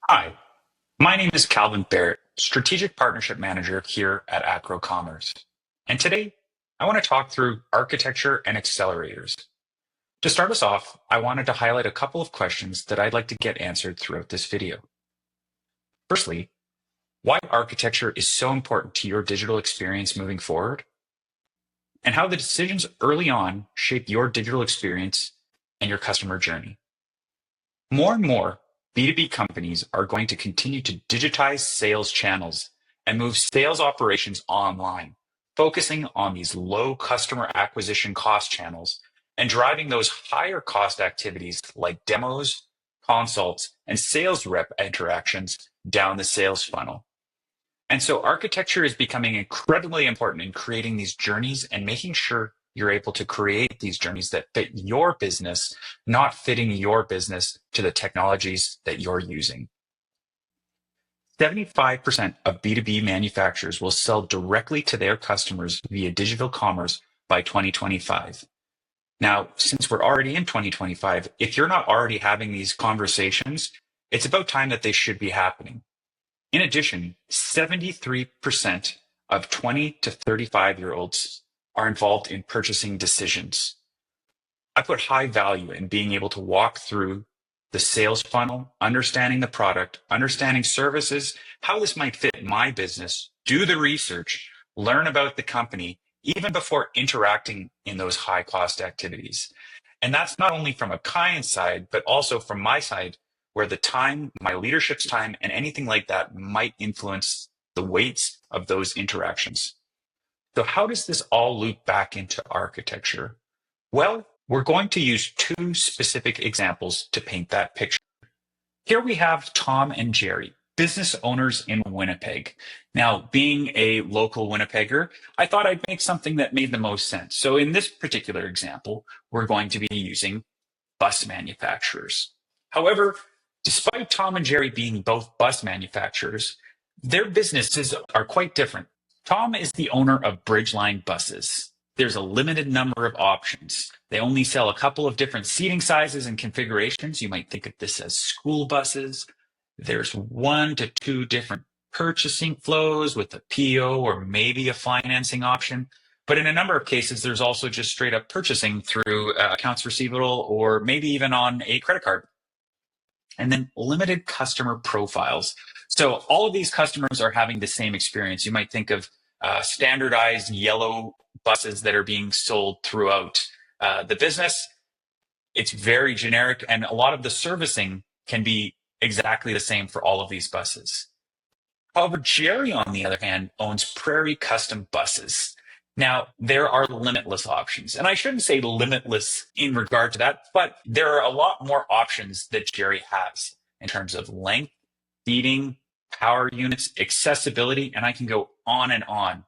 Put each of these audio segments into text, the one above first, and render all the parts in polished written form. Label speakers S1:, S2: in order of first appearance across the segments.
S1: Hi, my name is Calvin Barrett, Strategic Partnership Manager here at Acro. And today, I want to talk through architecture and accelerators. To start us off, I wanted to highlight a couple of questions that I'd like to get answered throughout this video. Firstly, why architecture is so important to your digital experience moving forward, and how the decisions early on shape your digital experience and your customer journey. More and more, B2B companies are going to continue to digitize sales channels and move sales operations online, focusing on these low customer acquisition cost channels and driving those higher cost activities like demos, consults, and sales rep interactions down the sales funnel. And so architecture is becoming incredibly important in creating these journeys and making sure you're able to create these journeys that fit your business, not fitting your business to the technologies that you're using. 75% of B2B manufacturers will sell directly to their customers via digital commerce by 2025. Now, since we're already in 2025, if you're not already having these conversations, it's about time that they should be happening. In addition, 73% of 20 to 35-year-olds are involved in purchasing decisions. I put high value in being able to walk through the sales funnel, understanding the product, understanding services, how this might fit my business, do the research, learn about the company, even before interacting in those high cost activities. And that's not only from a client side, but also from my side, where the time, my leadership's time, and anything like that might influence the weights of those interactions. So how does this all loop back into architecture? Well, we're going to use two specific examples to paint that picture. Here we have Tom and Jerry, business owners in Winnipeg. Now, being a local Winnipegger, I thought I'd make something that made the most sense. So in this particular example, we're going to be using bus manufacturers. However, despite Tom and Jerry being both bus manufacturers, their businesses are quite different. Tom is the owner of Bridgeline buses. There's a limited number of options. They only sell a couple of different seating sizes and configurations. You might think of this as school buses. There's 1 to 2 different purchasing flows with a PO or maybe a financing option. But in a number of cases, there's also just straight up purchasing through accounts receivable or maybe even on a credit card. And then limited customer profiles. So all of these customers are having the same experience. You might think of standardized yellow buses that are being sold throughout the business. It's very generic, and a lot of the servicing can be exactly the same for all of these buses. However, Jerry, on the other hand, owns Prairie Custom Buses. Now, there are limitless options, and I shouldn't say limitless in regard to that, but there are a lot more options that Jerry has in terms of length, seating, power units, accessibility, and I can go on and on.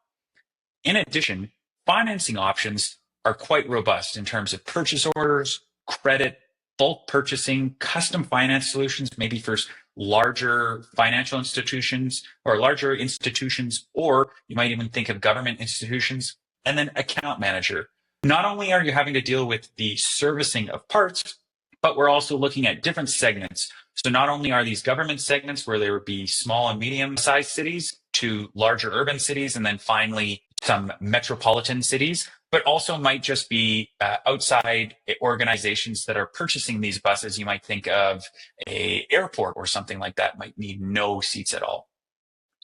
S1: In addition, financing options are quite robust in terms of purchase orders, credit, bulk purchasing, custom finance solutions, maybe for larger financial institutions or larger institutions, or you might even think of government institutions, and then account manager. Not only are you having to deal with the servicing of parts, but we're also looking at different segments. So not only are these government segments where there would be small and medium-sized cities to larger urban cities, and then finally some metropolitan cities, but also might just be outside organizations that are purchasing these buses. You might think of an airport or something like that might need no seats at all.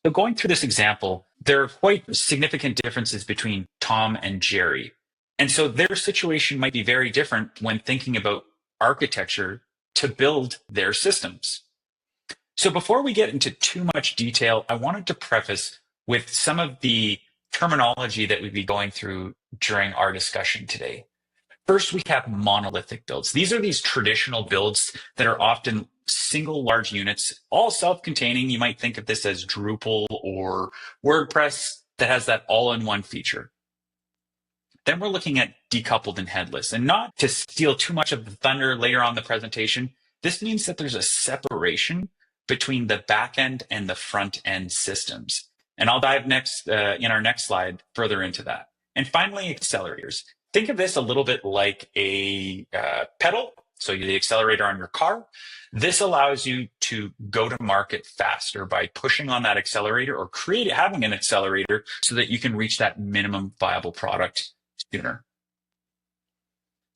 S1: So going through this example, there are quite significant differences between Tom and Jerry. And so their situation might be very different when thinking about architecture to build their systems. So before we get into too much detail, I wanted to preface with some of the terminology that we'd be going through during our discussion today. First, we have monolithic builds. These are these traditional builds that are often single large units, all self-containing. You might think of this as Drupal or WordPress that has that all-in-one feature. Then we're looking at decoupled and headless. And not to steal too much of the thunder later on in the presentation, this means that there's a separation between the back end and the front end systems. And I'll dive next in our next slide further into that. And finally, accelerators. Think of this a little bit like a pedal so the accelerator on your car. This allows you to go to market faster by pushing on that accelerator or having an accelerator so that you can reach that minimum viable product sooner.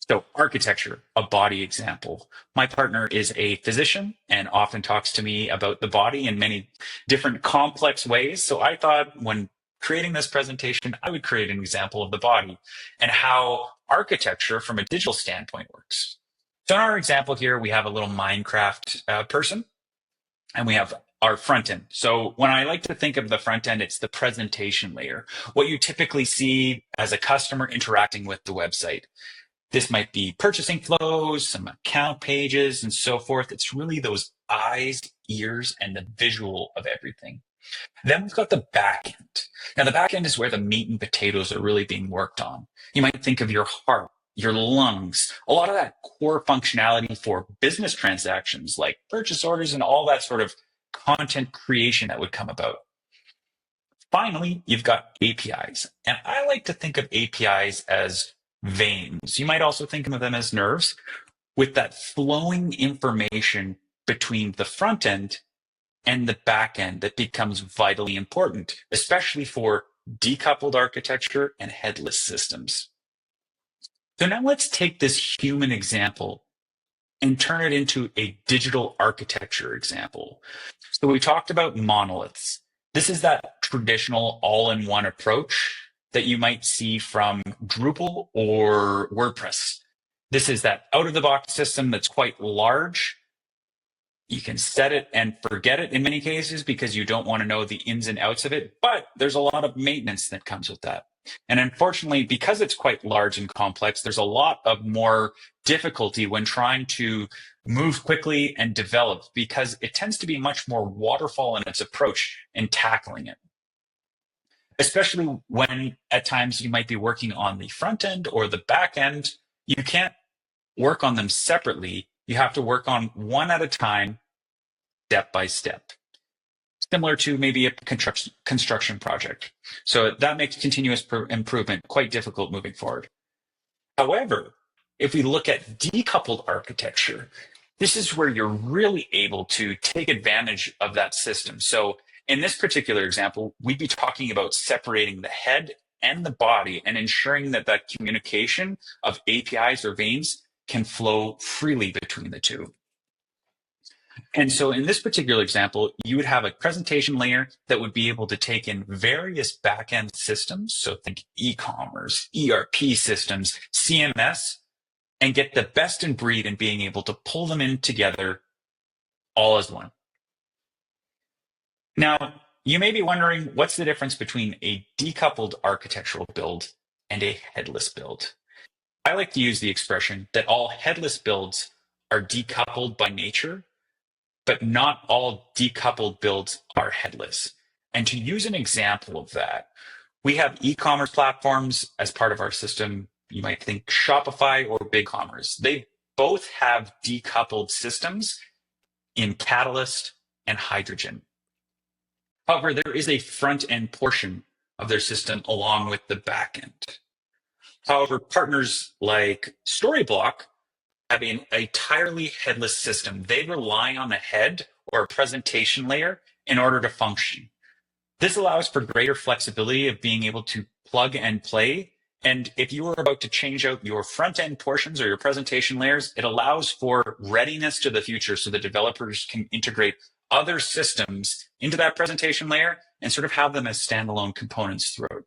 S1: So architecture, a body example. My partner is a physician and often talks to me about the body in many different complex ways. So I thought when creating this presentation, I would create an example of the body and how architecture from a digital standpoint works. So in our example here, we have a little Minecraft person and we have our front end. So when I like to think of the front end, it's the presentation layer, what you typically see as a customer interacting with the website. This might be purchasing flows, some account pages, and so forth. It's really those eyes, ears, and the visual of everything. Then we've got the back end. Now, the back end is where the meat and potatoes are really being worked on. You might think of your heart, your lungs, a lot of that core functionality for business transactions like purchase orders and all that sort of content creation that would come about. Finally, you've got APIs. And I like to think of APIs as veins. You might also think of them as nerves with that flowing information between the front end and the back end that becomes vitally important, especially for decoupled architecture and headless systems. So now let's take this human example and turn it into a digital architecture example. So we talked about monoliths. This is that traditional all-in-one approach that you might see from Drupal or WordPress. This is that out-of-the-box system that's quite large. You can set it and forget it in many cases because you don't want to know the ins and outs of it, but there's a lot of maintenance that comes with that. And unfortunately, because it's quite large and complex, there's a lot of more difficulty when trying to move quickly and develop because it tends to be much more waterfall in its approach in tackling it. Especially when at times you might be working on the front end or the back end, you can't work on them separately. You have to work on one at a time, step by step, similar to maybe a construction project. So that makes continuous improvement quite difficult moving forward. However, if we look at decoupled architecture, this is where you're really able to take advantage of that system. So in this particular example, we'd be talking about separating the head and the body and ensuring that that communication of APIs or veins can flow freely between the two. And so in this particular example, you would have a presentation layer that would be able to take in various backend systems. So think e-commerce, ERP systems, CMS, and get the best in breed in being able to pull them in together all as one. Now, you may be wondering, what's the difference between a decoupled architectural build and a headless build? I like to use the expression that all headless builds are decoupled by nature, but not all decoupled builds are headless. And to use an example of that, we have e-commerce platforms as part of our system. You might think Shopify or BigCommerce. They both have decoupled systems in Catalyst and Hydrogen. However, there is a front-end portion of their system along with the back-end. However, partners like Storyblock have an entirely headless system. They rely on a head or a presentation layer in order to function. This allows for greater flexibility of being able to plug and play. And if you are about to change out your front-end portions or your presentation layers, it allows for readiness to the future so that developers can integrate other systems into that presentation layer and sort of have them as standalone components throughout.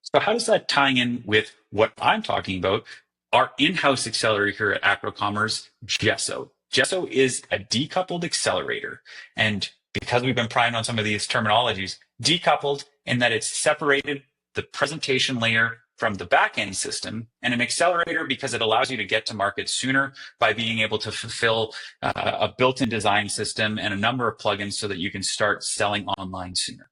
S1: So how does that tie in with what I'm talking about? Our in-house accelerator here at Acro, Gesso. Gesso is a decoupled accelerator. And because we've been prying on some of these terminologies, decoupled in that it's separated the presentation layer from the back-end system, and an accelerator because it allows you to get to market sooner by being able to fulfill a built-in design system and a number of plugins so that you can start selling online sooner.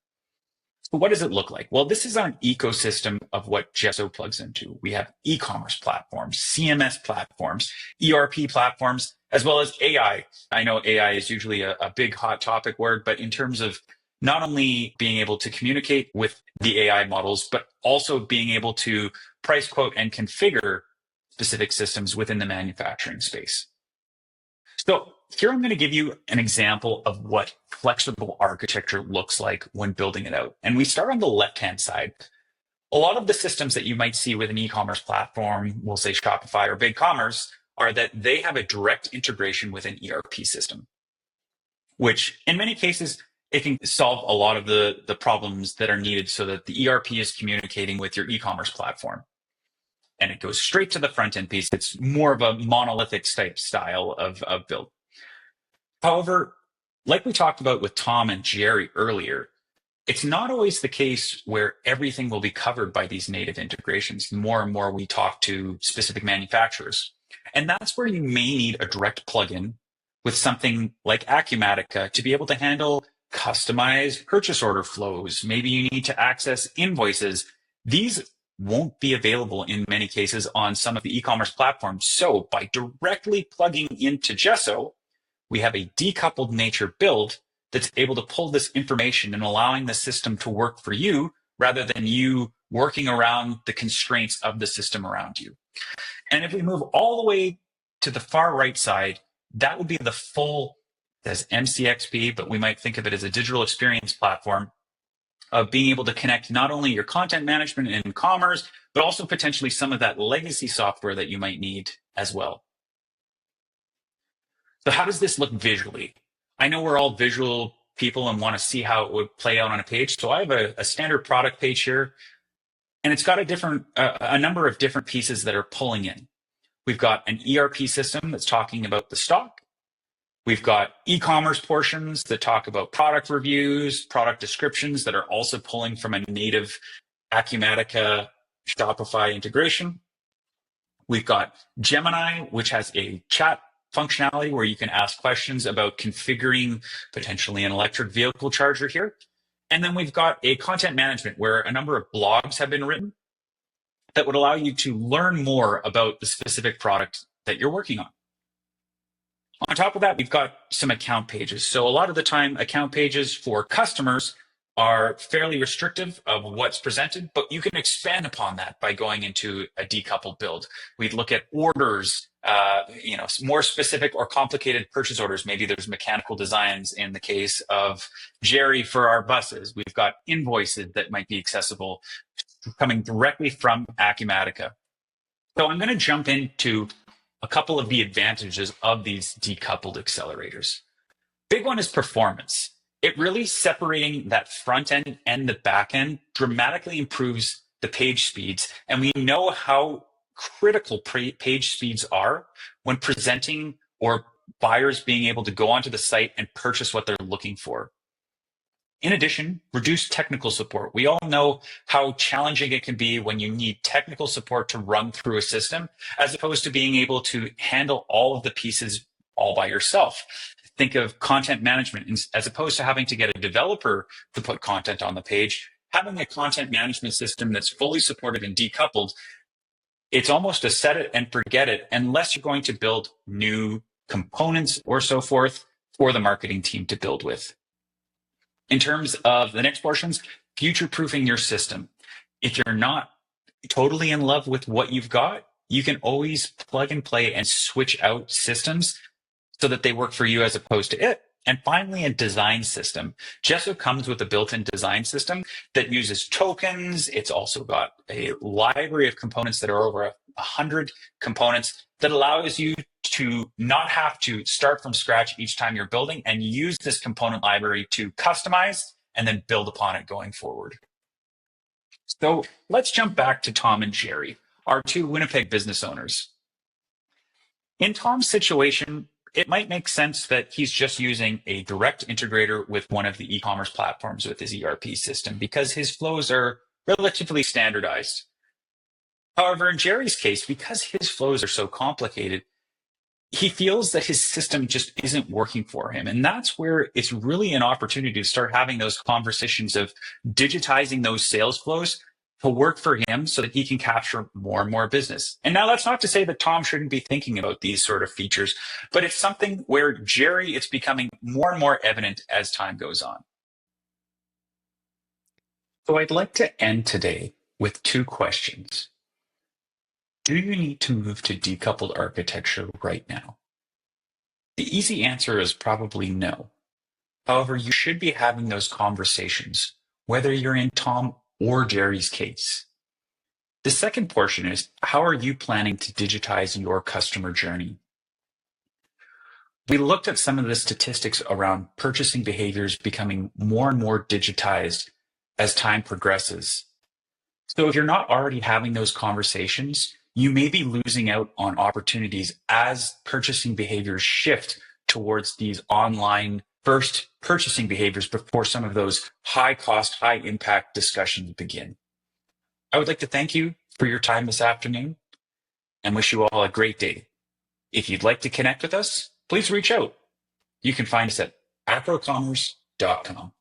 S1: So what does it look like? Well, this is our ecosystem of what Gesso plugs into. We have e-commerce platforms, CMS platforms, ERP platforms, as well as AI. I know AI is usually a big hot topic word, but in terms of not only being able to communicate with the AI models, but also being able to price, quote, and configure specific systems within the manufacturing space. So here I'm going to give you an example of what flexible architecture looks like when building it out. And we start on the left-hand side. A lot of the systems that you might see with an e-commerce platform, we'll say Shopify or BigCommerce, are that they have a direct integration with an ERP system, which in many cases, it can solve a lot of the problems that are needed so that the ERP is communicating with your e-commerce platform. And it goes straight to the front end piece. It's more of a monolithic type style of build. However, like we talked about with Tom and Jerry earlier, it's not always the case where everything will be covered by these native integrations. The more and more we talk to specific manufacturers. And that's where you may need a direct plugin with something like Acumatica to be able to handle customized purchase order flows. Maybe you need to access invoices. These won't be available in many cases on some of the e-commerce platforms. So by directly plugging into Gesso, we have a decoupled nature build that's able to pull this information and allowing the system to work for you rather than you working around the constraints of the system around you. And if we move all the way to the far right side, that would be the full, as MCXP, but we might think of it as a digital experience platform of being able to connect not only your content management and commerce, but also potentially some of that legacy software that you might need as well. So how does this look visually? I know we're all visual people and want to see how it would play out on a page. So I have a standard product page here, and it's got a number of different pieces that are pulling in. We've got an ERP system that's talking about the stock. We've got e-commerce portions that talk about product reviews, product descriptions that are also pulling from a native Acumatica Shopify integration. We've got Gemini, which has a chat functionality where you can ask questions about configuring potentially an electric vehicle charger here. And then we've got a content management where a number of blogs have been written that would allow you to learn more about the specific product that you're working on. On top of that, we've got some account pages. So a lot of the time, account pages for customers are fairly restrictive of what's presented, but you can expand upon that by going into a decoupled build. We'd look at orders, more specific or complicated purchase orders. Maybe there's mechanical designs in the case of Jerry for our buses. We've got invoices that might be accessible coming directly from Acumatica. So I'm going to jump into a couple of the advantages of these decoupled accelerators. Big one is performance. It really separating that front end and the back end dramatically improves the page speeds. And we know how critical page speeds are when presenting or buyers being able to go onto the site and purchase what they're looking for. In addition, reduced technical support. We all know how challenging it can be when you need technical support to run through a system, as opposed to being able to handle all of the pieces all by yourself. Think of content management as opposed to having to get a developer to put content on the page. Having a content management system that's fully supported and decoupled, it's almost a set it and forget it unless you're going to build new components or so forth for the marketing team to build with. In terms of the next portions, future-proofing your system. If you're not totally in love with what you've got, you can always plug and play and switch out systems so that they work for you as opposed to it. And finally, a design system. Gesso comes with a built-in design system that uses tokens. It's also got a library of components that are over 100 components that allows you to not have to start from scratch each time you're building and use this component library to customize and then build upon it going forward. So let's jump back to Tom and Jerry, our two Winnipeg business owners. In Tom's situation, it might make sense that he's just using a direct integrator with one of the e-commerce platforms with his ERP system because his flows are relatively standardized. However, in Jerry's case, because his flows are so complicated, he feels that his system just isn't working for him. And that's where it's really an opportunity to start having those conversations of digitizing those sales flows to work for him so that he can capture more and more business. And now that's not to say that Tom shouldn't be thinking about these sort of features, but it's something where Jerry, it's becoming more and more evident as time goes on. So I'd like to end today with two questions. Do you need to move to decoupled architecture right now? The easy answer is probably no. However, you should be having those conversations, whether you're in Tom or Jerry's case. The second portion is, how are you planning to digitize your customer journey? We looked at some of the statistics around purchasing behaviors becoming more and more digitized as time progresses. So if you're not already having those conversations, you may be losing out on opportunities as purchasing behaviors shift towards these online first purchasing behaviors before some of those high cost, high impact discussions begin. I would like to thank you for your time this afternoon and wish you all a great day. If you'd like to connect with us, please reach out. You can find us at acrocommerce.com.